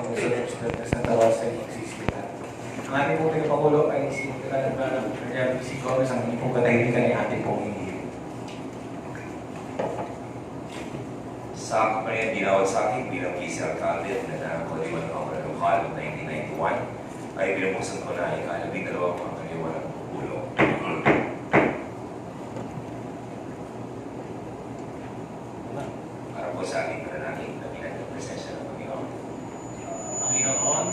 Universidad de Santa Rosa y Exislitan. Ang ating pong tagapakulo ay si Kalandalang Real C. Gomez, ang inyong pong katahimikan ni ating pong hindi. Sa kapanayang dinawag sa akin bilang vice alcalde na nakakaliwan ng mga lokal noong 1991 ay binubusan ko na ikalabing dalawang pangkaliwan ng pagpulong. Para po sa aking pananangin na ng presensya ng Panginoon. Panginoon,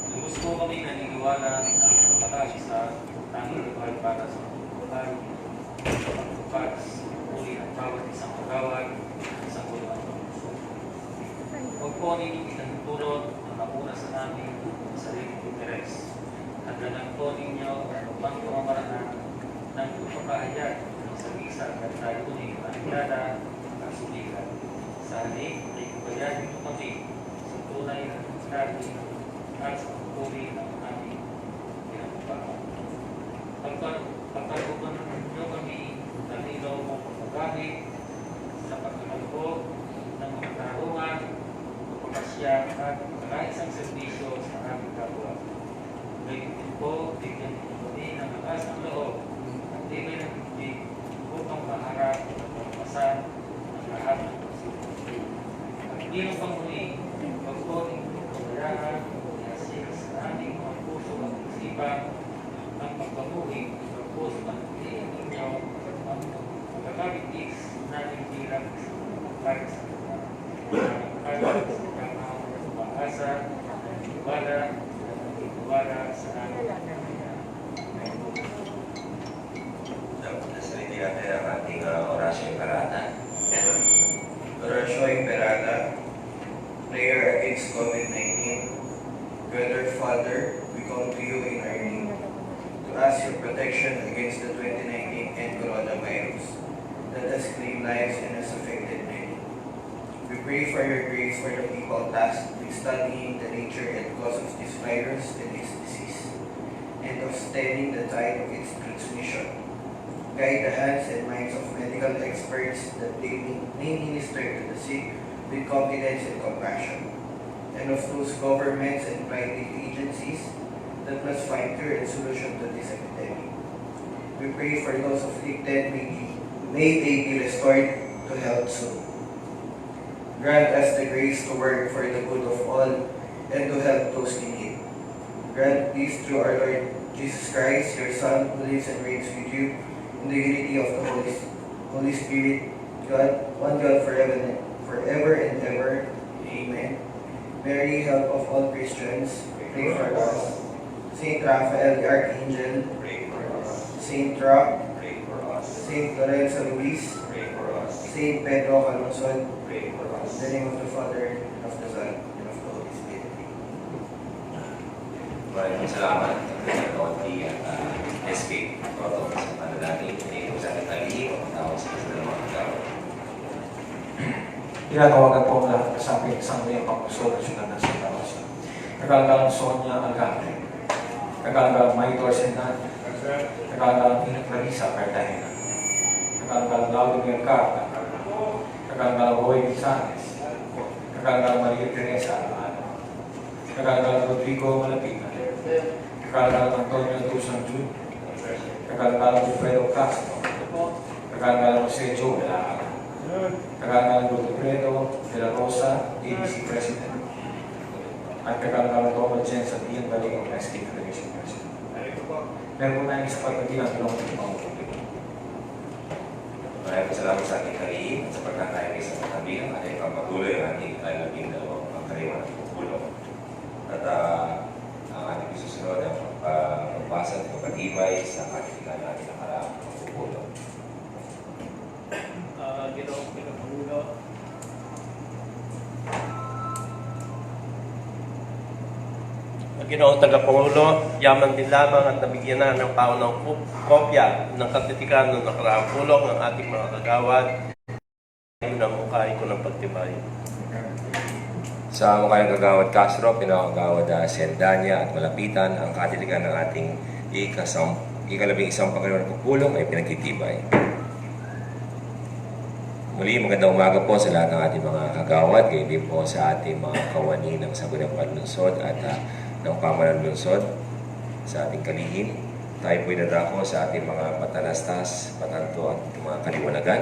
lubos po kami naniniwala ang pagkakasi sa tanging lugar para sa pagkukulay, pagkukas, uli ang bawat isang kagawad, isang kulay ng puso. Huwag po ninyong itanutulot ang nakuna sa namin sariling interes. Hanggang po ninyo ang upang pamamaraan ng pagpapahayag ng sabisa at tayo ulit paniglala at sulikat. Sa halip ay kabayanin mo kami sa tunay na natin at sa pagpuli ng aming pinagpapaan. Pagkakupan ninyo kami ng ilaw mong pagkagamit sa pagkakalbo ng mga tarungan, pagpapasya at pagkakaisang serbisyo sa aming kapwa. Ngayon din po, bigyan niyo kami ng lakas ng loob at tibay ng tubig upang maharap at magpasan ang lahat ng posibleng. At bilang panguli, huwag po ninyong pabayaan ihasin sa aming mga puso at isipan ang pagpamuhi at pagpuso ng piliin ninyo ang pagkakabitis natin bilang isang para sa para sa pag-asa, tiwala, tiwala sa aming Nasaliti natin ang ating orasyon parada. Orasyon parada, prayer against COVID-19. Brother, Father, we come to you in our name to ask your protection against the 2019 and coronavirus that has claimed lives and has affected many. We pray for your grace for the people tasked with studying the nature and cause of this virus and its disease, and of stemming the tide of its transmission. Guide the hands and minds of medical experts that they may minister to the sick with confidence and compassion, and of those governments and private agencies that must find cure and solution to this epidemic. We pray for those afflicted, may they be restored to health soon. Grant us the grace to work for the good of all and to help those in need. Grant this through our Lord Jesus Christ, your Son, who lives and reigns with you in the unity of the Holy Spirit, God, one God forever and ever. Amen. Mary, help of all Christians, pray for us. Saint Raphael the Archangel, Pray for us. Saint Rock, Pray for us. Saint Lorenzo Luis, Pray for us. Saint Pedro Calungsod, Pray for us. in the name of the Father, and of the Son, and of the Holy Spirit. Maraming salamat sa Kaunti at SK Proto sa panalangin. Hindi ko sa katalihim ang tawag sa dalawang kagawad. Tinatawagan po ang lahat kasapit sa ngayong pangusol ng Siyudad ng Santa Rosa. Nagkagalang Sonia Algate, nagkagalang Maitor Sendan, nagkagalang Ina Clarissa Cartagena, nagkagalang Laudo Mercata, nagkagalang Roy Vizanes, nagkagalang Maria Teresa Alano, nagkagalang Rodrigo Malapitan, nagkagalang Antonio Dusan Jr., nagkagalang Wilfredo Castro, nagkagalang Jose Joe Lara, nagkagalang Godofredo de la Rosa, ABC President, at nagkagalang Thomas Jens at Ian Baligo, SK Federation President. Meron po tayong sapat na bilang tulong ng mga publiko. Maraming salamat sa ating kalihim at sa pagkakaya ng isang kabilang at ay pagpatuloy ang ating ikalabing dalawang pangkaliwan ng pagpulong. At ang ating isusunod ang pagbasa at pagpatibay sa katipikan natin ng karaang pagpupulong. Ginoong Pinapangulo, Ginoong Tagapangulo, yaman din lamang at nabigyan na ng paunang kopya ng katitikan ng nakaraang pulong ng ating mga kagawad. Ayun ang mukhain ko ng pagtibay. Sa mukha ng kagawad Castro, pinakagawad Sendanya at Malapitan, ang katitikan ng ating ikalabing isang pangkaliwan ng pagpulong ay pinagtitibay. Muli, magandang umaga po sa lahat ng ating mga kagawad, gayon din po sa ating mga kawani ng Sangguniang Panlunsod at ng Pamahalaan Lungsod sa ating kalihim. Tayo po'y nadako sa ating mga patalastas, patanto at mga kaliwanagan.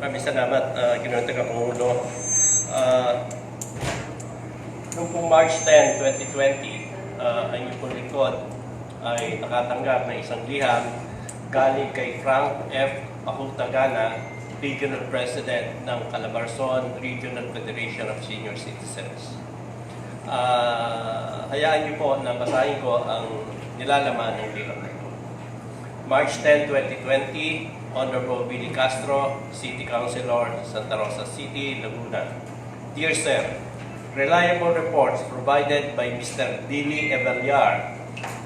Maraming salamat, Ginoong Tagapangulo. Noong pong March 10, 2020, ang inyong pong likod ay nakatanggap ng isang liham galing kay Frank F. Pahutagana, Regional President ng Calabarzon Regional Federation of Senior Citizens. Hayaan niyo po na basahin ko ang nilalaman ng liham na ito. March 10, 2020, Honorable Billy Castro, City Councilor, Santa Rosa City, Laguna. Dear Sir, reliable reports provided by Mr. Dili Evallar,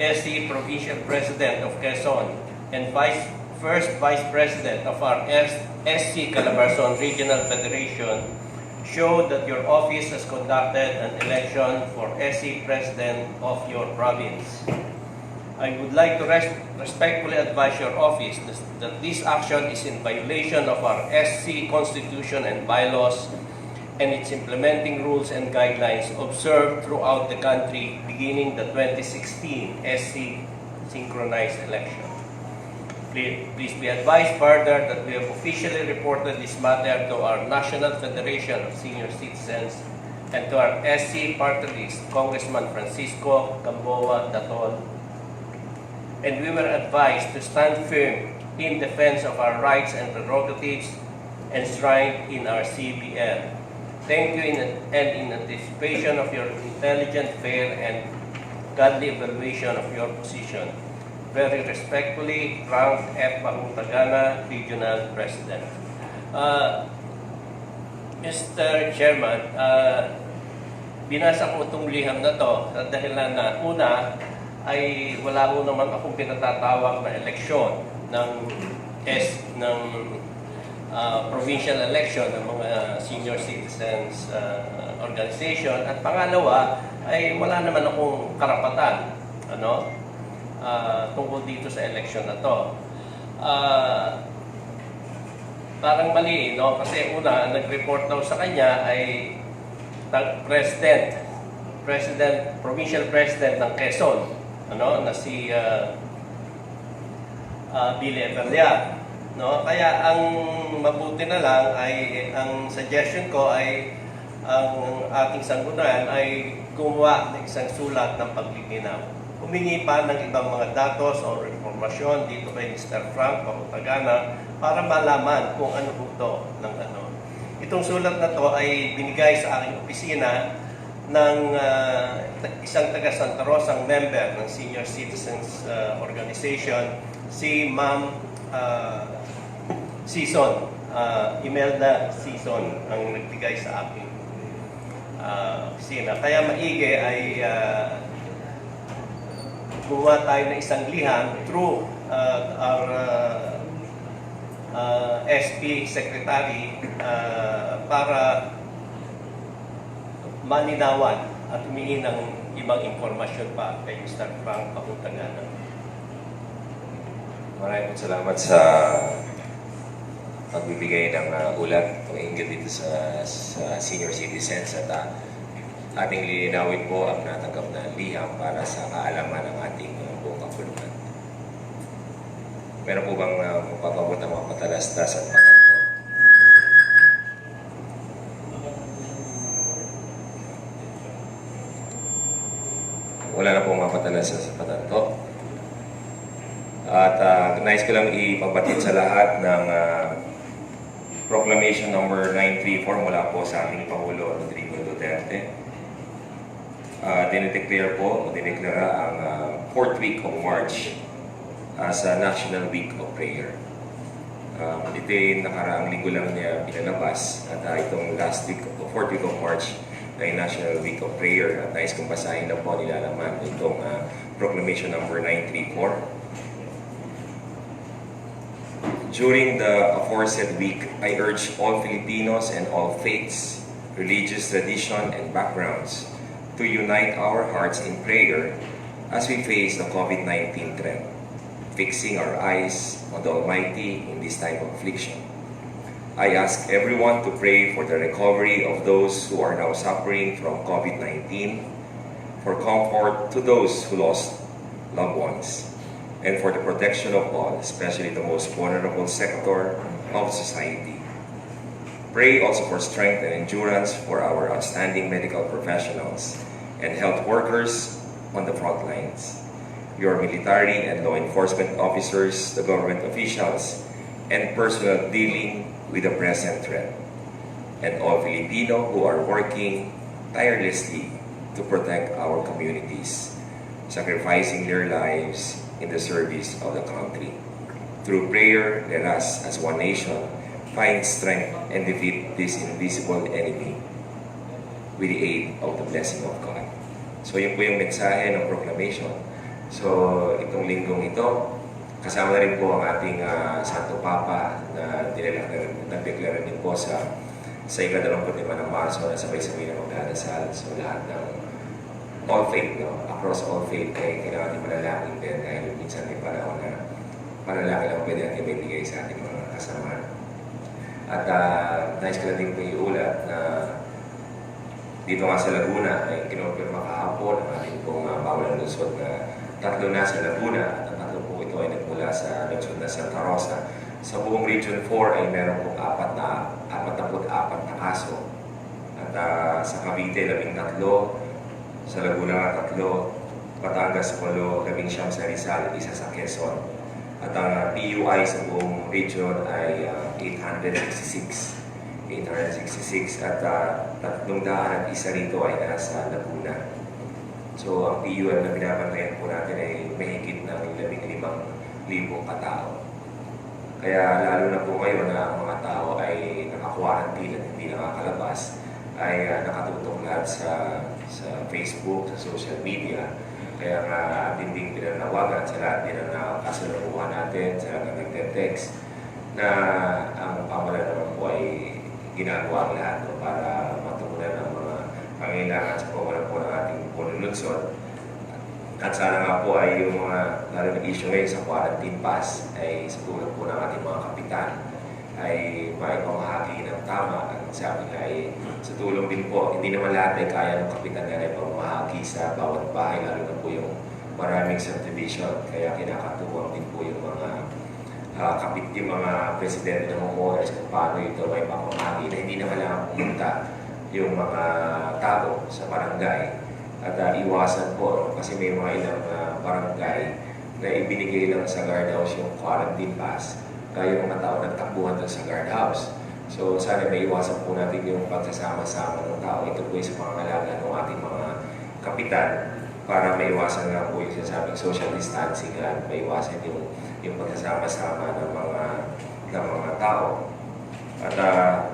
SC Provincial President of Quezon and First Vice President of our SC Calabarzon Regional Federation show that your office has conducted an election for SC President of your province. I would like to respectfully advise your office that this action is in violation of our SC Constitution and bylaws and its implementing rules and guidelines observed throughout the country beginning the 2016 SC synchronized election. Please be advised further that we have officially reported this matter to our National Federation of Senior Citizens and to our SC party list, Congressman Francisco Gamboa Datol. And we were advised to stand firm in defense of our rights and prerogatives enshrined in our CBL. Thank you and in anticipation of your intelligent, fair, and godly evaluation of your position. Very respectfully, Frank F. Pahutagana, Regional President. Mr. Chairman, binasa ko itong liham na to sa dahilan na una ay wala ko naman akong pinatatawag na eleksyon ng provincial election ng mga senior citizens organization, at pangalawa ay wala naman akong karapatan tungkol dito sa election na to. Parang mali, no? Kasi una, nag-report daw sa kanya ay provincial president ng Quezon, na si Billy Evallar. No? Kaya ang mabuti na lang ay, ang suggestion ko ay ang ating sanggunian ay gumawa ng isang sulat ng paglilinaw. Humingi pa ng ibang mga datos o informasyon dito kay Mr. Frank Pahutagana para malaman kung ano ito ng ano. Itong sulat na to ay binigay sa aking opisina ng isang taga Santa Rosa, member ng Senior Citizens Organization, si Ma'am Season, Imelda Season ang nagbigay sa aking opisina. Kaya maigi ay gumawa tayo ng isang liham through our SP Secretary para malinawan at humingi ng ibang informasyon pa kay Mr. Frank Pahutagana. Maraming salamat sa pagbibigay ng ulat o inggit dito sa senior citizens, at ating lilinawin po ang natanggap na liham para sa kaalaman ng ating buong kapulutan. Meron po bang mapapabot ang mga patalastas at patanto? Wala na pong mga patalastas at patanto. At nais ko lang ipabatid sa lahat ng Proclamation number 934 mula po sa ating Pangulo Rodrigo Duterte. Dinideclare po o dineklara ang 4th week of March as a National Week of Prayer. Ito ay nakaraang linggo lang niya pinalabas, at itong last week, 4th week of March ay National Week of Prayer, at nais kong basahin na po nilalaman itong Proclamation number 934. During the aforesaid week, I urge all Filipinos and all faiths, religious tradition, and backgrounds to unite our hearts in prayer as we face the COVID-19 threat. fixing our eyes on the Almighty in this time of affliction. I ask everyone to pray for the recovery of those who are now suffering from COVID-19, for comfort to those who lost loved ones, and for the protection of all, especially the most vulnerable sector of society. Pray also for strength and endurance for our outstanding medical professionals and health workers on the front lines, your military and law enforcement officers, the government officials, and personnel dealing with the present threat, and all Filipino who are working tirelessly to protect our communities, sacrificing their lives in the service of the country. Through prayer, let us, as one nation, find strength and defeat this invisible enemy with the aid of the blessing of God. So yun po yung mensahe ng proclamation. So itong linggong ito, kasama na rin po ang ating Santo Papa na nagdeklara din po sa ika-25 ng Marso na sabay-sabay na magdadasal. So lahat ng all faith, no? Across all faith, ay kailangan natin manalangin din dahil minsan may panahon na panalangin lang pwede natin may bigay sa ating mga kasama. At nais ko na din po iulat na dito nga sa Laguna ay kinumpirma kahapon ang ating pong bawal na lungsod na 3 na sa Laguna at ang 3 po ito ay nagmula sa lungsod na Santa Rosa. Sa buong Region 4 ay meron pong 44 na kaso. At sa Cavite, 13, sa Laguna 3, Batangas 8, 11 sa Rizal, 1 sa Quezon. At ang PUI sa buong region ay 866 at 301 rito ay nasa Laguna. So ang PUI na binabantayan po natin ay mahigit ng 15,000 katao. Kaya lalo na po ngayon na ang mga tao ay naka-quarantine at hindi nakakalabas, ay nakatutok lahat sa Facebook, sa social media. Kaya nga ating ding pinanawagan sa lahat din ang kasalukuhan natin, sa lahat ng nagte-text, na ang pamahalaan naman po ay ginagawa ang lahat para matugunan ang mga pangailangan sa pamahalaan po ng ating punulunsod. At sana nga po ay yung mga lalo na issue ngayon sa quarantine pass ay sa tulong po ng ating mga kapitan ay maipamahagi ng tama. At sabi nga ay sa tulong din po, hindi naman lahat ay kaya ng kapitan na ay pamahagi sa bawat bahay, lalo na po yung maraming subdivision. Kaya kinakatuwang din po yung mga yung mga presidente ng Homeowners kung paano ito may pamahagi na hindi naman lang pumunta yung mga tao sa barangay. At iwasan po, kasi may mga ilang barangay na ibinigay lang sa guardhouse yung quarantine pass. Kaya yung mga tao nagtakbuhan doon sa guardhouse. So sana may iwasan po natin yung pagsasama-sama ng tao. Ito po yung sa pangangalaga ng ating mga kapitan para may iwasan nga po yung sinasabing social distancing at may iwasan yung pagsasama-sama ng mga tao. At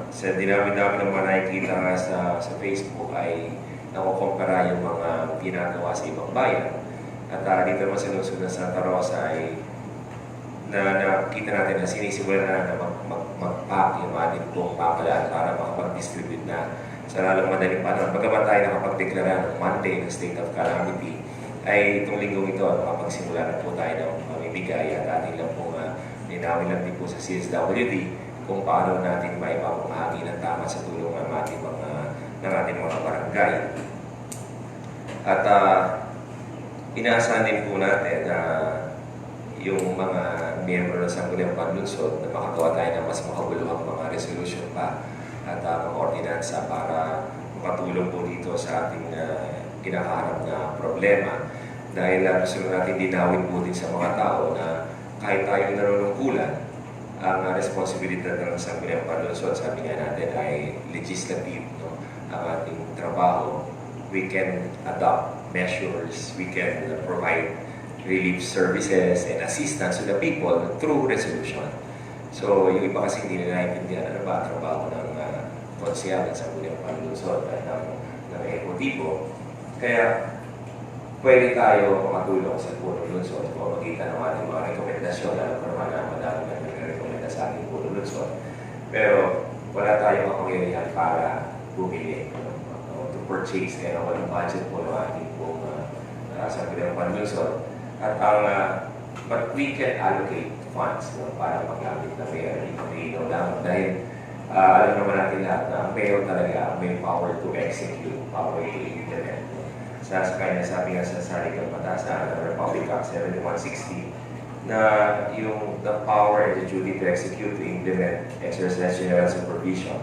sa dinami-dami ng mga nakikita nga sa Facebook ay nakukumpara yung mga ginagawa sa ibang bayan. At dito naman sa lungsod ng Santa Rosa ay nakita natin na sinisimulan na mag-pack yung ating buong pamahalaan para makapag-distribute na sa lalong madaling panahon. Bagaman tayo nakapag-deklara ng Monday ng State of Calamity, ay itong linggong ito makapagsimula na po tayo ng mamimigay at ating lang po linawin lang din po sa CSWD kung paano natin maipapamahagi ng tama sa tulong ng ating mga barangay. At inaasahan din po natin na yung mga miyembro ng Sangguniang Panlunsod na makagawa tayo ng mas makabuluhang mga resolution pa at mga ordinansa para makatulong po dito sa ating kinakaharap na problema. Dahil gusto natin dinawin po din sa mga tao na kahit tayo nanunungkulan, ang responsibilidad ng Sangguniang Panlunsod, sabi nga natin, ay legislative, no? Ang ating trabaho. We can adopt measures, we can provide relief services and assistance to the people through resolution. So, yung iba kasi hindi nila naintindihan ano ba ang trabaho ng konsehal at Sangguniang Panlunsod at ng ekotibo. Kaya, pwede tayo makatulong sa punong lunsod sa pamamagitan ng ating mga rekomendasyon na naman na madami na nagrekomenda sa ating punong lunsod. Pero, wala tayong makapangyarihan para bumili to purchase. Kaya walang budget po ng ating pong Sangguniang Panlunsod. At ang but we can allocate funds para magamit na mayor dito dito lang dahil alam naman natin lahat na ang mayor talaga may power to execute, power to implement. Sa kanya sabi nga sa Sarikal Batas sa Republic Act 7160 na yung the power and the duty to execute, to implement, exercise general supervision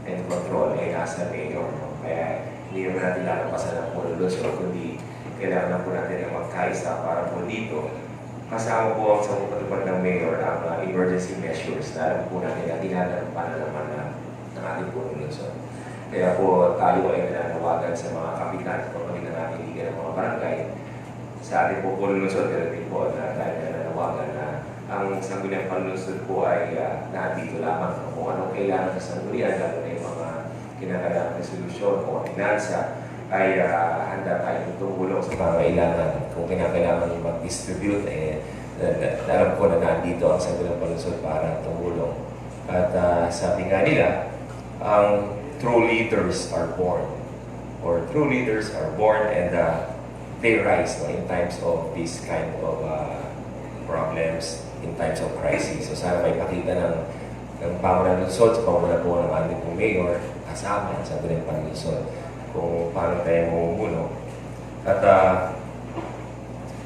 and control ay nasa mayor. No? Kaya hindi naman natin lalampasan ng Puno Luzon, kundi kailangan na po natin na magkaisa para po dito. Kasama po ang sa patupad ng mayor ang emergency measures na alam po natin na tinatanapan na naman ng ating Puno Luzon. Kaya po tayo ay nananawagan sa mga kapitan at pagpagin na natin liga ng mga barangay sa ating po Puno Luzon, pero din po na tayo nananawagan na ang Sangguniang Panlungsod po ay nandito lamang kung anong kailangan sa sanggunian, lalo na yung mga kinakailangan na solusyon o finansa ay handa tayong tumulong sa pangailangan. Kung kinakailangan mag-distribute, alam ko na nandito ang Sangguniang Panlungsod para tumulong. At sabi nga nila, ang true leaders are born, or true leaders are born and they rise in times of this kind of problems, in times of crisis. So sana may pakita ng pamunan ng lungsod, sa pamunan po ng ating pong mayor, kasama sa Sangguniang Panlungsod, kung paano tayo mamumuno. At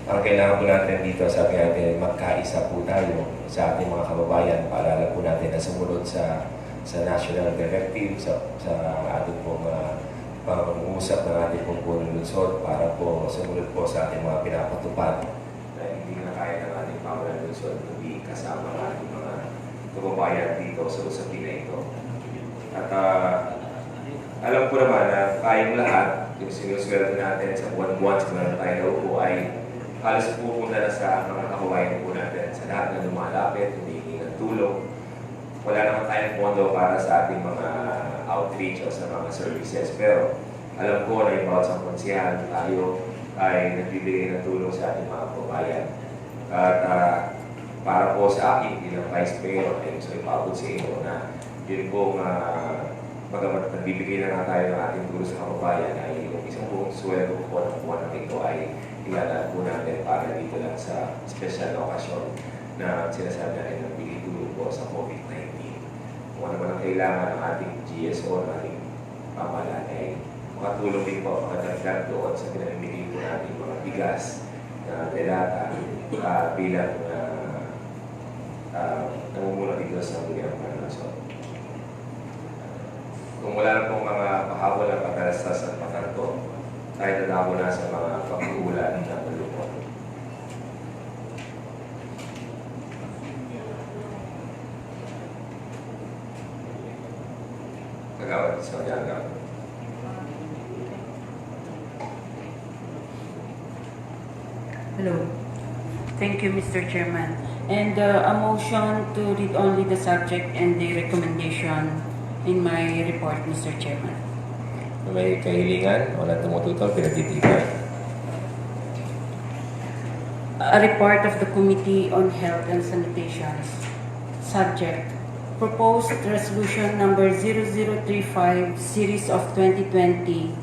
ang kailangan po natin dito, sabi natin, magkaisa po tayo sa ating mga kababayan. Paalala po natin na sumunod sa national directive, sa ating pong pang-uusap ng ating pong Puno Luzon para po sumunod po sa ating mga pinapatupad na hindi na kaya ng ating pamunan ng lungsod, hindi kasama ng ating mga kababayan dito sa usapin na ito. At alam ko naman na tayong lahat, yung sinusweldo natin sa buwan-buwan sa mga tayo po ay halos pupunta na sa mga kababayan po natin, sa lahat na lumalapit, humihingi ng tulong. Wala naman tayong pondo para sa ating mga outreach o sa mga services, pero alam ko na yung bawat sa konsiyahan tayo ay nagbibigay ng tulong sa ating mga kababayan. At para po sa akin, bilang Vice Mayor, ay gusto ipabot sa inyo na yun pong bagamat nagbibigay na nga tayo ng ating tulong sa kababayan, ay yung isang buong sweldo po ng buwan ng ito ay ilalagay po natin para dito lang sa special na okasyon na sinasabi natin nagbigay tulong po sa COVID-19. Kung ano man ang kailangan ng ating GSO, ng ating pamahalaan ay makatulong din po makadagdag doon sa pinamimigay po natin mga bigas na delata bilang namumuno dito sa Sangguniang Panlungsod. Kung wala na pong mga pahabol ng pagkalastas at patanto, tayo na na sa mga pag-uulan na malupot. Kagawad sa Diaga. Hello. Thank you, Mr. Chairman. And a motion to read only the subject and the recommendation in my report, Mr. Chairman. May kahilingan, wala tumututol, pinagtitipan. A report of the Committee on Health and Sanitation. Subject: Proposed Resolution Number 0035, Series of 2020,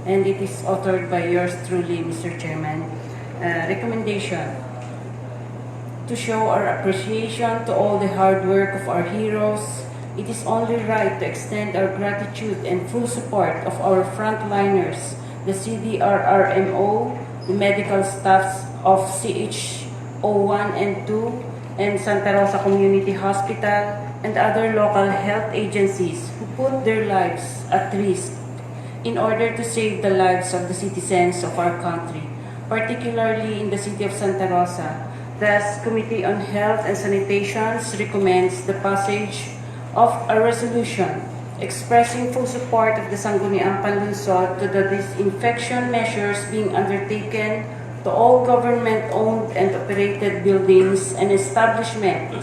and it is authored by yours truly, Mr. Chairman. Recommendation: to show our appreciation to all the hard work of our heroes, it is only right to extend our gratitude and full support of our frontliners, the CDRRMO, the medical staffs of CH01 and 2, and Santa Rosa Community Hospital, and other local health agencies who put their lives at risk in order to save the lives of the citizens of our country, particularly in the city of Santa Rosa. Thus, Committee on Health and Sanitation recommends the passage of a resolution expressing full support of the Sangguniang Panlungsod to the disinfection measures being undertaken to all government-owned and operated buildings and establishments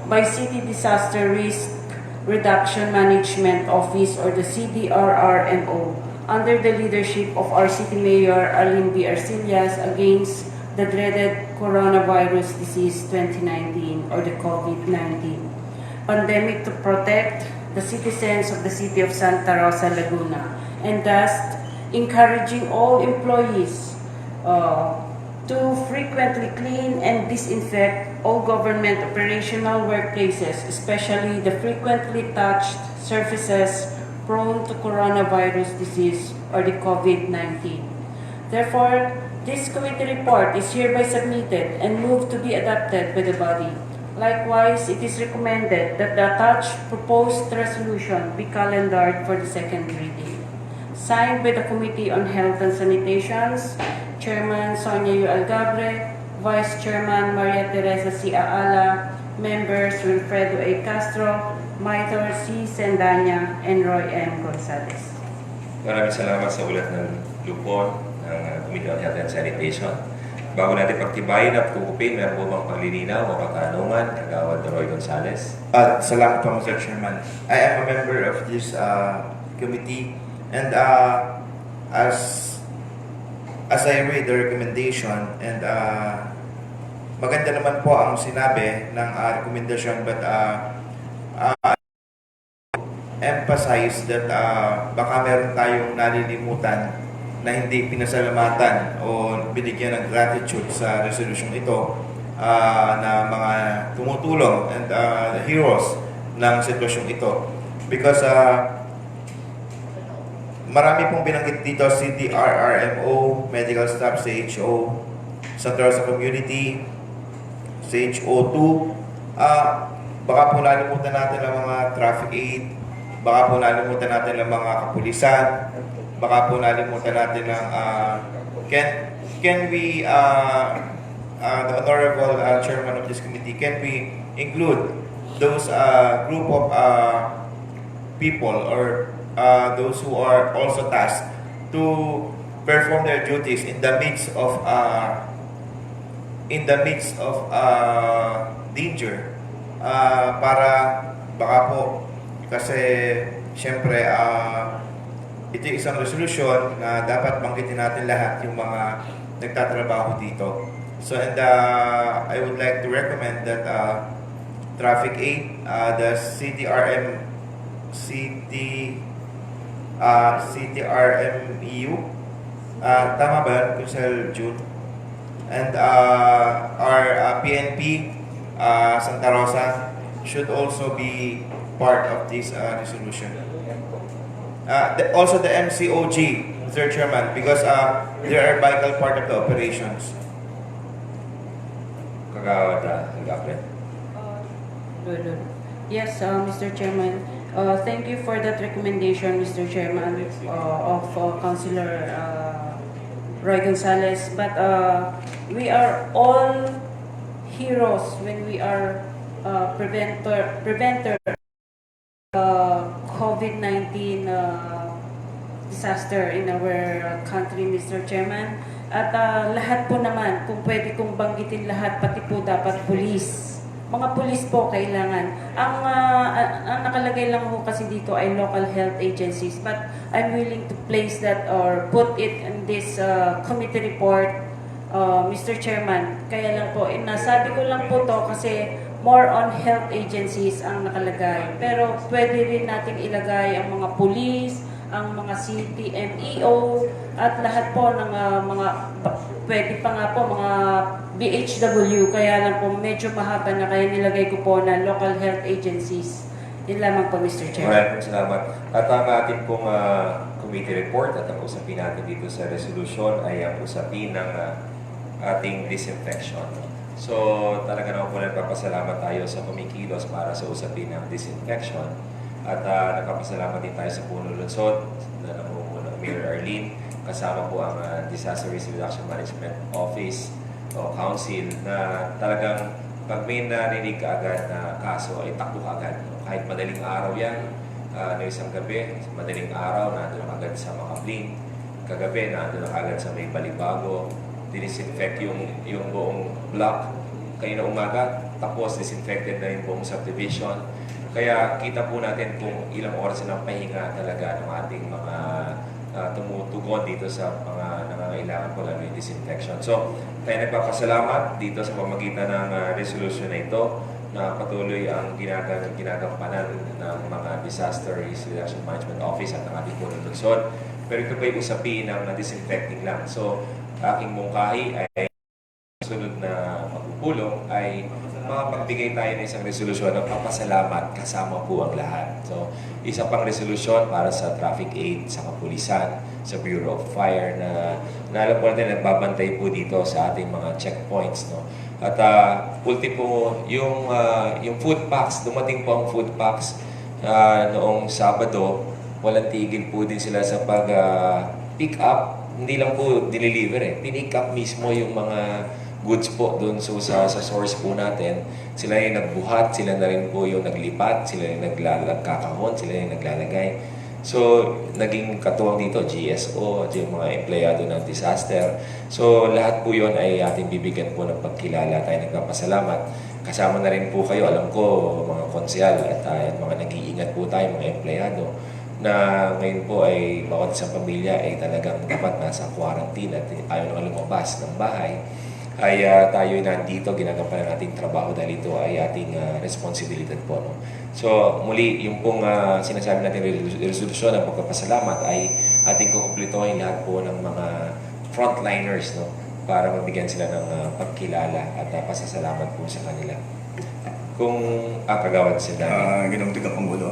by City Disaster Risk Reduction Management Office or the CDRRMO under the leadership of our City Mayor Arlene B. Arcillas against the dreaded coronavirus disease 2019 or the COVID-19 pandemic to protect the citizens of the city of Santa Rosa, Laguna, and thus encouraging all employees to frequently clean and disinfect all government operational workplaces, especially the frequently touched surfaces prone to coronavirus disease or the COVID-19. Therefore, this committee report is hereby submitted and moved to be adopted by the body. Likewise, it is recommended that the attached proposed resolution be calendared for the second reading. Signed by the Committee on Health and Sanitation's Chairman Sonia U. Algabre, Vice Chairman Maria Teresa C. Aala, Members Wilfredo A. Castro, Maitor C. Sendanya, and Roy M. Gonzalez. Maraming salamat sa ulat ng lupon ng Committee on Health and Sanitation. Bago natin pagtibayin at kukupin, meron po bang panglilinaw o katanungan, Kagawad Roy Gonzalez? Salamat po, Mr. Chairman. I am a member of this committee, and as I read the recommendation, and maganda naman po ang sinabi ng rekomendasyon, but emphasize that baka meron tayong nalilimutan na hindi pinasalamatan o binigyan ng gratitude sa resolution ito na mga tumutulong and the heroes ng sitwasyong ito. Because marami pong binanggit dito, CDRRMO, medical staff, CHO, Santa Rosa Community, CHO2. Baka po nalimutan natin ang mga traffic aid, baka po nalimutan natin ang mga kapulisan, baka po nalimutan natin ang can we the honorable chairman of this committee, can we include those group of people or those who are also tasked to perform their duties in the midst of danger, para baka po kasi syempre ito yung isang resolution na dapat banggitin natin lahat yung mga nagtatrabaho dito. So, and I would like to recommend that traffic aid, the CTRMEU, tama ba yun, Kusel June? And our PNP, Santa Rosa, should also be part of this resolution. Also the MCOG, Mr. Chairman, because they are a vital part of the operations. Kagawad Algabre. Yes, Mr. Chairman. Thank you for that recommendation, Mr. Chairman, of Councilor Roy Gonzalez. But we are all heroes when we are preventer COVID-19 disaster in our country, Mr. Chairman. At lahat po naman, kung pwede kong banggitin lahat, pati po dapat pulis. Mga pulis po kailangan. Ang nakalagay lang po kasi dito ay local health agencies. But I'm willing to place that or put it in this committee report, Mr. Chairman. Kaya lang po, nasabi ko lang po to kasi more on health agencies ang nakalagay. Pero pwede rin nating ilagay ang mga pulis, ang mga CTMEO, at lahat po ng mga, pwede pa nga po, mga BHW. Kaya lang po, medyo mahaba na, kaya nilagay ko po na local health agencies. Yun lamang po, Mr. Chairman. Maraming salamat. At ang ating pong committee report at ang usapin natin dito sa resolution ay ang usapin ng ating disinfection. So, talaga naman po nagpapasalamat tayo sa kumikilos para sa usapin ng disinfection. At nagpapasalamat din tayo sa Puno Lungsod na namumuno ng Mayor Arlene. Kasama po ang Disaster Risk Reduction Management Office o Council na talagang pag may narinig ka agad na kaso ay takbo ka agad. Kahit madaling araw yan, na isang gabi, madaling araw, nandun agad sa Makabling. Kagabi, nandun agad sa may Balibago. Dinisinfect yung buong block. Kanina umaga, tapos disinfected na yung buong subdivision. Kaya kita po natin kung ilang oras na pahinga talaga ng ating mga tumutugon dito sa mga nangangailangan po lalo yung disinfection. So, tayo nagpapasalamat dito sa pamagitan ng resolution na ito na patuloy ang ginagampanan ng mga Disaster Risk Reduction Management Office at ng ating Puno Lungsod. Pero ito pa yung usapin ng disinfecting lang. So, aking mungkahi ay sunod na pagpupulong ay makapagbigay tayo ng isang resolusyon ng papasalamat kasama po ang lahat. So, isa pang resolusyon para sa traffic aid sa kapulisan, sa Bureau of Fire na alam po natin nagbabantay po dito sa ating mga checkpoints. No? At ultimo, yung food packs, dumating po ang food packs noong Sabado, walang tigil po din sila sa pag-pick up. Hindi lang po dineliver pinick up mismo yung mga goods po doon sa source po natin. Sila yung nagbuhat, sila na rin po yung naglipat, sila yung nagkakahon, sila yung naglalagay. So, naging katuwang dito, GSO, yung mga empleyado ng disaster. So, lahat po yun ay ating bibigyan po ng pagkilala. Tayo nagpapasalamat. Kasama na rin po kayo, alam ko, mga konsyal at mga nag-iingat po tayo, mga empleyado, na ngayon po ay bawat isang pamilya ay talagang dapat nasa quarantine at ayaw nang lumabas ng bahay. Ay tayo nandito, ginagampanan nating trabaho dahil ito ay ating responsibilidad po. No? So muli, yung pong sinasabi natin resolusyon ng pagpapasalamat ay ating kukumplituhin lahat po ng mga frontliners, no? Para mabigyan sila ng pagkilala at pasasalamat po sa kanila. Kung kagawad sila Ginoong Tagapangulo,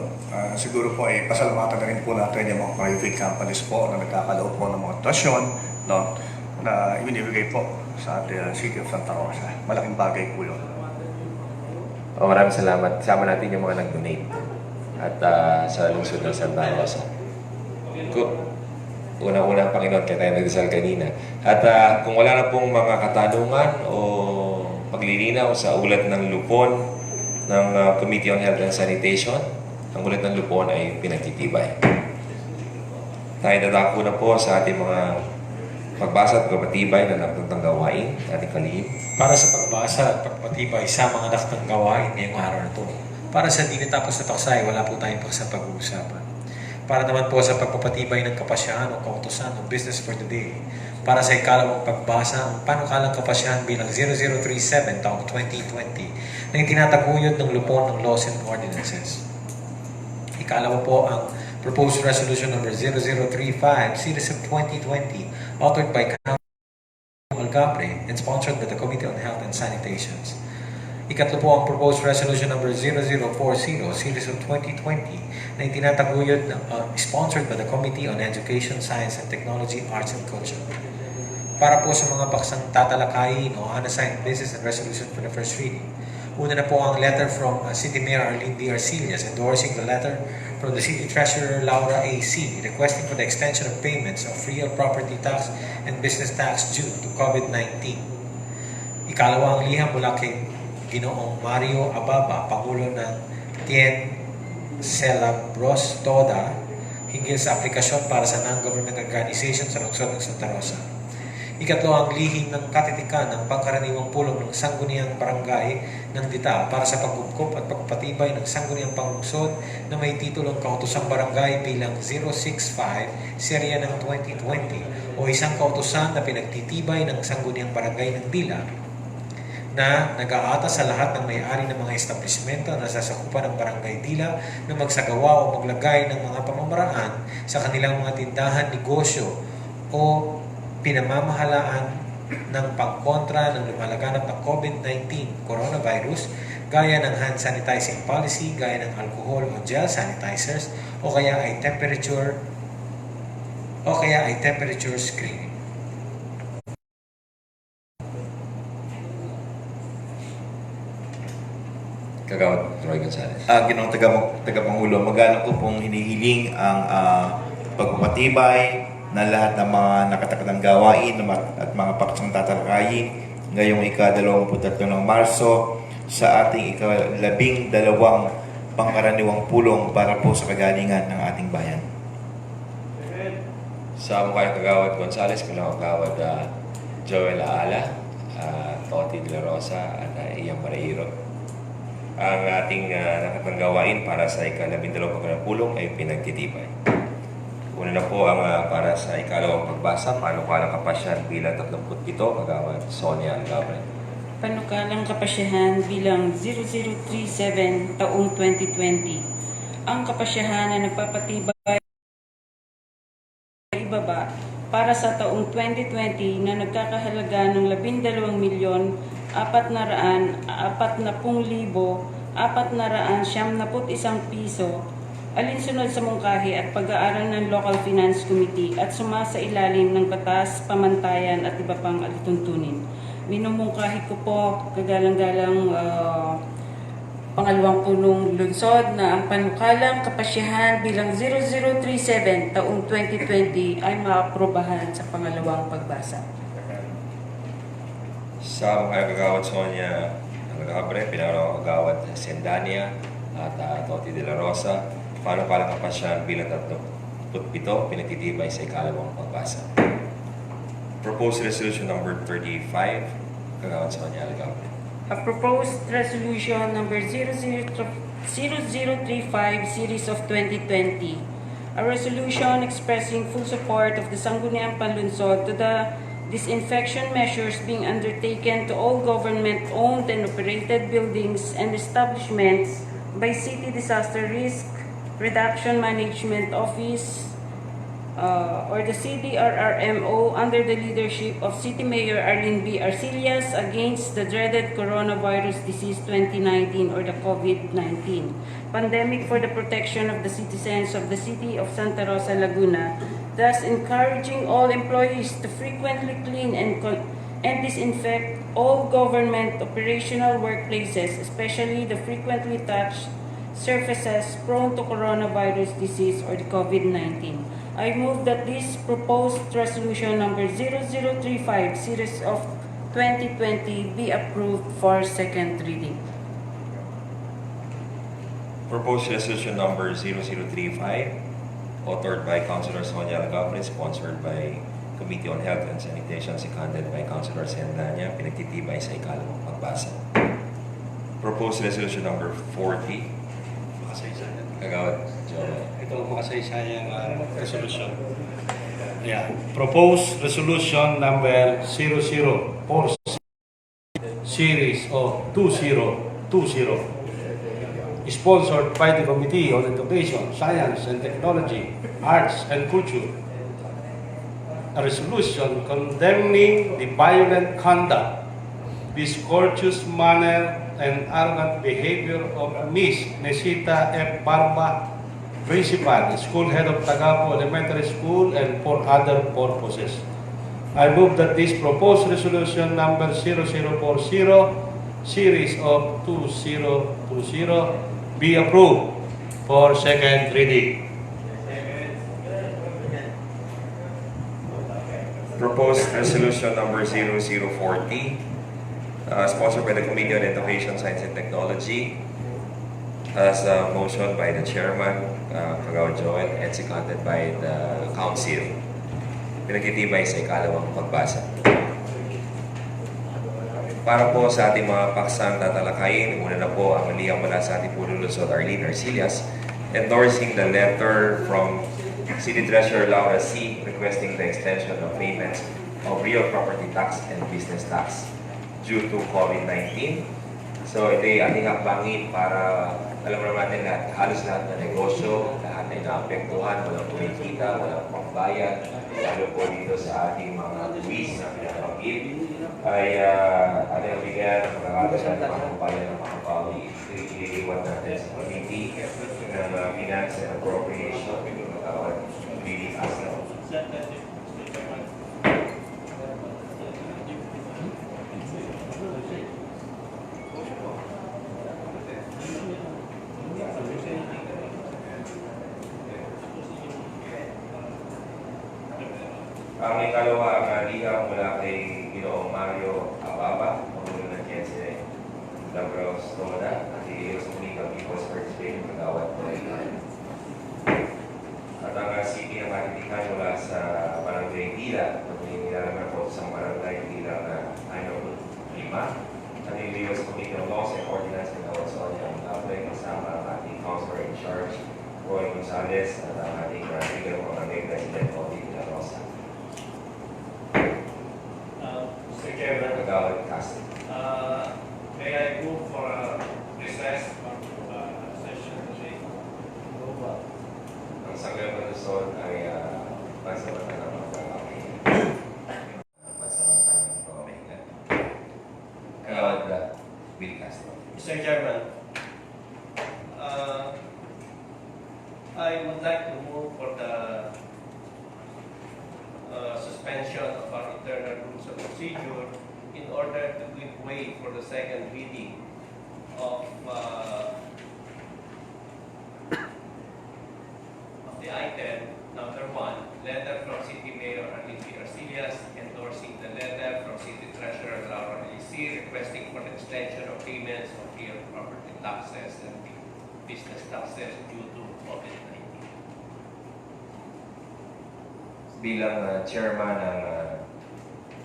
siguro po ay pasalamatan na rin po natin yung mga private companies po na nagkakaloob po ng mga dotasyon, no, na ibinibigay po sa ating City of Santa Rosa. Malaking bagay po yun. Maraming salamat. Sama natin yung mga nag-donate at sa lungsod ng Santa Rosa. Una-una, Panginoon, kaya tayo nagdasal kanina. At kung wala na pong mga katanungan o paglilinaw sa ulat ng lupon ng Committee on Health and Sanitation, ang ulat ng lupon ay pinagtitibay. Tayo dadako na po sa ating mga pagbasa at pagpatibay na nakatang gawain, ating kalihim. Para sa pagbasa at pagpatibay sa mga nakatang gawain ngayong araw na ito. Para sa di natapos na taksay, wala po tayong paksa pag-uusapan. Para naman po sa pagpapatibay ng kapasyahan o kautusan ng Business for the Day. Para sa ikalawang pagbasa ang panukalang kapasyahan bilang 0037 taong 2020 na itinataguyod ng lupon ng laws and ordinances. Ikalawa po ang Proposed Resolution number 0035 series of 2020 authored by Councilor Algabre and sponsored by the Committee on Health and Sanitation. Ikatlo po ang Proposed Resolution number 0040 series of 2020 na itinataguyod sponsored by the Committee on Education, Science and Technology, Arts and Culture. Para po sa mga paksang tatalakayin o unassigned business and resolution for the first reading. Una na po ang letter from City Mayor Arlene D. Arcillas endorsing the letter from the City Treasurer Laura A.C. requesting for the extension of payments of real property tax and business tax due to COVID-19. Ikalawa ang liham mula kay Ginoong Mario Ababa, Pangulo ng Tien Celebros Toda, hinggil sa aplikasyon para sa non-government organization sa lungsod ng Santa Rosa. Ikatlo ang lihim ng katitikan ng pangkaraniwang pulong ng Sangguniang Barangay ng Dita para sa pagkupkup at pagpatibay ng Sangguniang Panglungsod na may titulong Kautosang Barangay bilang 065 serya ng 2020 o isang kautosan na pinagtitibay ng Sangguniang Barangay ng Dila na nag-aata sa lahat ng may-ari ng mga establishmento na sasakupan ng Barangay Dila na magsagawa o maglagay ng mga pamamaraan sa kanilang mga tindahan, negosyo o pinamamahalaan ng pagkontra ng lumalaganap na COVID-19 coronavirus gaya ng hand sanitizing policy, gaya ng alcohol o gel sanitizers o kaya ay temperature screening. Kagawad Roy Gonzales. Ginoong Tagapangulo, magana po pong hinihiling ang pagpapatibay na lahat ng mga nakatakdang gawain at mga paksang tatalakayin ngayong ika-23 ng Marso sa ating ika-12 pangkaraniwang pulong para po sa kagalingan ng ating bayan. Sa mukha ng Kagawad Gonzales, Kagawad Joel Aala, Toti De La Rosa at Ian Pareiro. Ang ating nakatang gawain para sa ika-12 pangkaraniwang pulong ay pinagtitibay. Una na po ang para sa ikalawang pagbasa, panukalang kapasyahan bilang 37, Kagawad Sonia Algabre. Panukalang kapasyahan bilang 0037 taong 2020. Ang kapasyahan na nagpapatibay ibaba para sa taong 2020 na nagkakahalaga ng 12,440,471 piso, alinsunod sa mungkahi at pag-aaral ng Local Finance Committee at sumasailalim ng batas, pamantayan at iba pang alituntunin. Minumungkahi ko po, kagalang-galang pangalawang punong lungsod na ang panukalang kapasyahan bilang 0037 taong 2020 ay maaprubahan sa pangalawang pagbasa. Sa mga kagawad Sonia Algabre, pinarang kagawad Sendania at Toti de la Rosa, panukalang kapasyahan bilang 37, pinagtitibay sa ikalawang pagbasa. Proposed Resolution number 35, kagawad Sonia Algabre. A proposed resolution number 0035 series of 2020. A resolution expressing full support of the Sangguniang Panlunsod to the disinfection measures being undertaken to all government-owned and operated buildings and establishments by City Disaster Risk Reduction Management Office or the CDRRMO under the leadership of City Mayor Arlene B. Arcillas against the dreaded coronavirus disease 2019 or the COVID-19 pandemic for the protection of the citizens of the city of Santa Rosa, Laguna, thus encouraging all employees to frequently clean and disinfect all government operational workplaces, especially the frequently touched surfaces prone to coronavirus disease or the COVID-19. I move that this proposed resolution number 0035 series of 2020 be approved for second reading. Proposed Resolution number 0035, authored by Councilor Sonia Algabre, sponsored by Committee on Health and Sanitation, seconded by Councilor Sendanya, pinagtitibay sa ikalawang pagbasa. Proposed Resolution number 40, kagawad Joel. Ito ang makasaysayang resolution. Yeah. Proposed resolution number 0040 series of 2020. Sponsored by the Committee on Education, Science and Technology, Arts and Culture. A resolution condemning the violent conduct, discourteous manner, and arrogant behavior of Miss Nesita F. Barba, Principal, School Head of Tagapo Elementary School, and for other purposes. I move that this proposed resolution number 0040, series of 2020, be approved for second reading. Proposed Resolution number 0040, sponsored by the Committee on Education, Science and Technology, as a motion by the Chairman, Kagawad Joel, and seconded by the Council. Pinagtitibay sa ikalawang pagbasa. Para po sa ating mga paksang tatalakayin, una na po ang maliyang mula sa ating Punong Lungsod Arlene Arcillas, endorsing the letter from City Treasurer Laura C. requesting the extension of payments of real property tax and business tax due to COVID-19. So ito ay ating hakbangin para alam naman natin lahat, halos lahat ng negosyo, lahat ay naapektuhan, walang kumikita, walang pambayad, lalo po dito sa ating mga buwis na pinapagib, ay ating bigyan ng pagkakatasan ng mga pambayad ng mga pawi. Iliwan natin sa committee ng Finance and Appropriation, matawag Billy Asno. Ang ikalawa ang liham mula kay Ginoong Mario Ababa, Pangulo ng Jensen Labros Toda, at iiwas muli ng People's Participation Pagawad po. At ang CP na matitikan mula sa Barangay Dila, nilalaman po sa Barangay Dila na 905, at iiwas muli ng Laws and Ordinance ng Kawad Sonia ang apply kasama ang ating Councilor in Charge, Roy Gonzalez, at ang ating Legal Barangay President Toti de la Rosa. Mr. Chairman, Kagawad Castro. may I move for a recess from session today? Ang Sangguniang Lungsod ay pansamantala ng pagkakakita. Kagawad Willie Castro. Mr. Chairman, I would like to move for the suspension of our internal rules of procedure in order to give way for the second reading of the item number 1, letter from City Mayor Arlene P. Arcillas endorsing the letter from City Treasurer Laura Elisi requesting for the extension of payments of real property taxes and business taxes due to COVID-19. Bilang chairman ng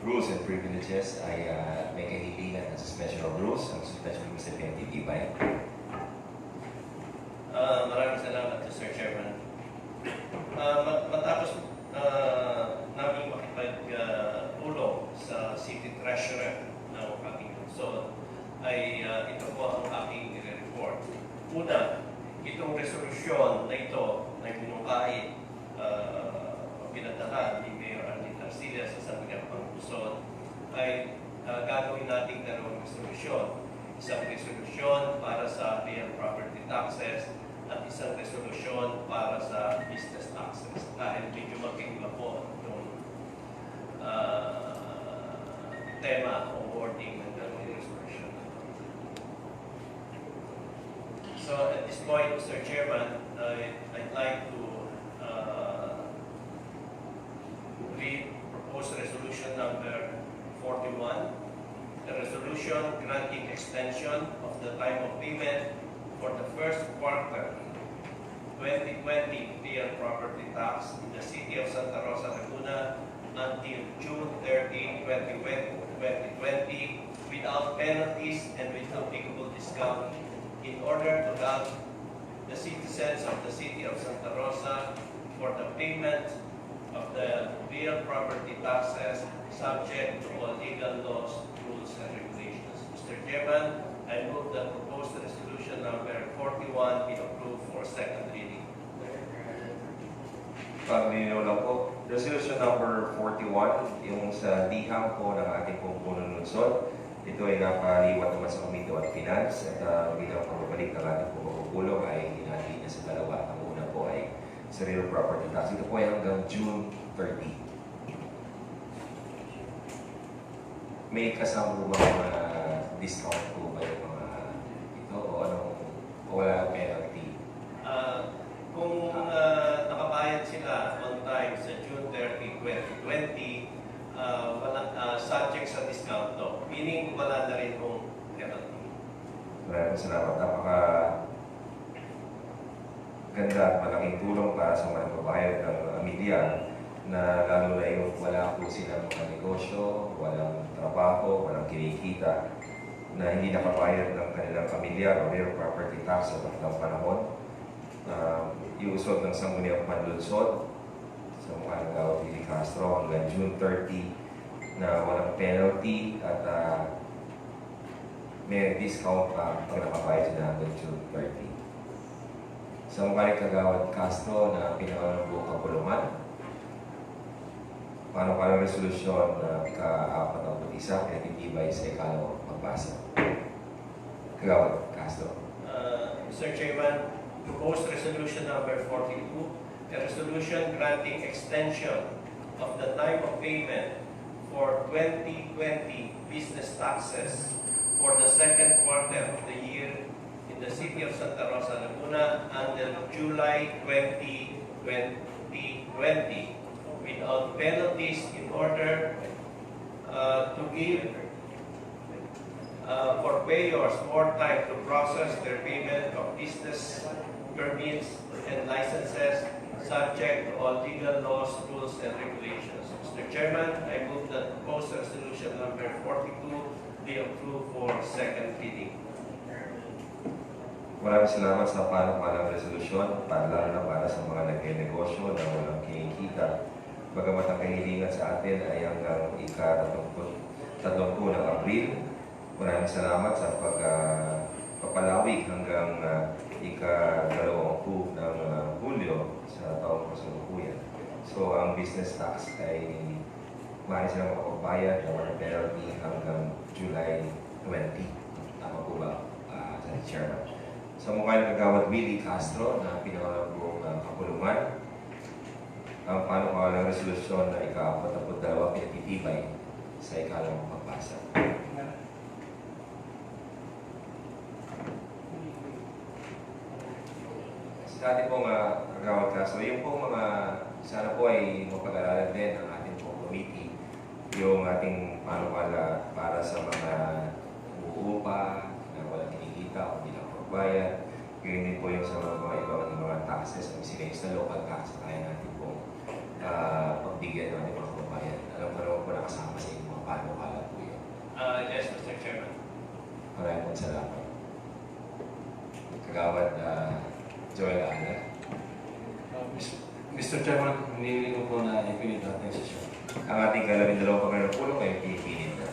Rules and Privileges ay may kahilingan ng suspension of rules. Ang suspension of rules ay pinatitibay. Maraming salamat, Mr. Chairman. Matapos namin makipag-ulong sa City Treasurer ng aking lungsod, ay ito po ang aking report. Una, itong resolusyon na ito na binungkahi pinadala ni Mayor Arlene Arcillas sa Sangguniang Panglusod ay gagawin nating dalawang resolusyon. Isang resolusyon para sa real property taxes at isang resolusyon para sa business taxes. Dahil medyo magkaiba po itong tema o wording ng dalawang resolution. So at this point, Mr. Chairman, I'd like to read proposed resolution number 41, the resolution granting extension of the time of payment for the first quarter 2020 real property tax in the city of Santa Rosa, Laguna until June 30, 2020 without penalties and with applicable discount in order to help the citizens of the city of Santa Rosa for the payment of the real property taxes subject to all legal laws, rules, and regulations. Mr. Chairman, I move that proposed resolution number 41 be approved for second reading. Pag-nilinaw lang po, resolution number 41, yung sa liham po ng ating pong punong lungsod. Ito ay napaliwat naman sa Committee on Finance at bilang pagbabalik ng ating pong pagpupulong ay hinahali na sa dalawa. Ang una po ay sa real property tax. Ito po ay hanggang June 30. May kasama po ba mga discount po ba yung mga ito o anong o wala penalty? Kung nakabayad sila on time sa June 30, 2020, walang subject sa discount to. Meaning wala na rin kung penalty. Maraming salamat. Ganda at malaking tulong para sa mga kabayan ng media na lalo na yung wala po silang mga negosyo, walang trabaho, walang kinikita, na hindi nakabayad ng kanilang pamilya o real property tax sa takdang panahon. Iusod ng Sangguniang Panlunsod sa mukha ng Kagawad Willie Castro hanggang June 30 na walang penalty at may discount pa pag nakabayad sila hanggang June 30. Sa mukha ng Kagawad Castro na pinakawalan ng buong kapulungan, paano ka ng resolusyon na ka-41 at itibay sa ikalawang pagbasa? Kagawad Castro. Mr. Chairman, proposed resolution number 42, a resolution granting extension of the time of payment for 2020 business taxes for the second quarter of the year in the city of Santa Rosa, Laguna until July 20, 2020 without penalties in order to give for payors more time to process their payment of business permits and licenses subject to all legal laws, rules, and regulations. Mr. Chairman, I move that proposed resolution number 42 be approved for second reading. Maraming salamat sa panukalang resolusyon, lalo na para sa mga nag-negosyo na walang kinikita. Bagamat ang kahilingan sa atin ay hanggang ika-30 ng Abril. Maraming salamat sa pagpapalawig hanggang ika-20 ng Hulyo sa taong kasalukuyan. So, ang business tax ay maaari silang makapagbayad ng penalty hanggang July Tama po ba, sa Chairman? Sa mukha ng Kagawad Willie Castro na pinangalagong kapulungan, ang panukalang resolusyon na ika-42 pinatitibay sa ikalimang pagbasa. Sa ating pong Kagawad Castro, yung pong mga sana po ay mapag-aralan din ang ating pong committee yung ating panukala para sa mga umuupa na walang kinikita o bilang pagbayad. Ganyan din po yung sa mga ibang taxes na miscellaneous na local tax na kaya natin pong pagbigyan ng ating mga kababayan. Alam ko naman po nakasama sa inyong mga panukala po yun. Yes, Mr. Chairman. Maraming pong salamat. Kagawad Joel Ana. Mr. Chairman, hinihiling ko po na ipinit natin sa session. Ang ating 12 Panginoon Pulo ay pinipinit na.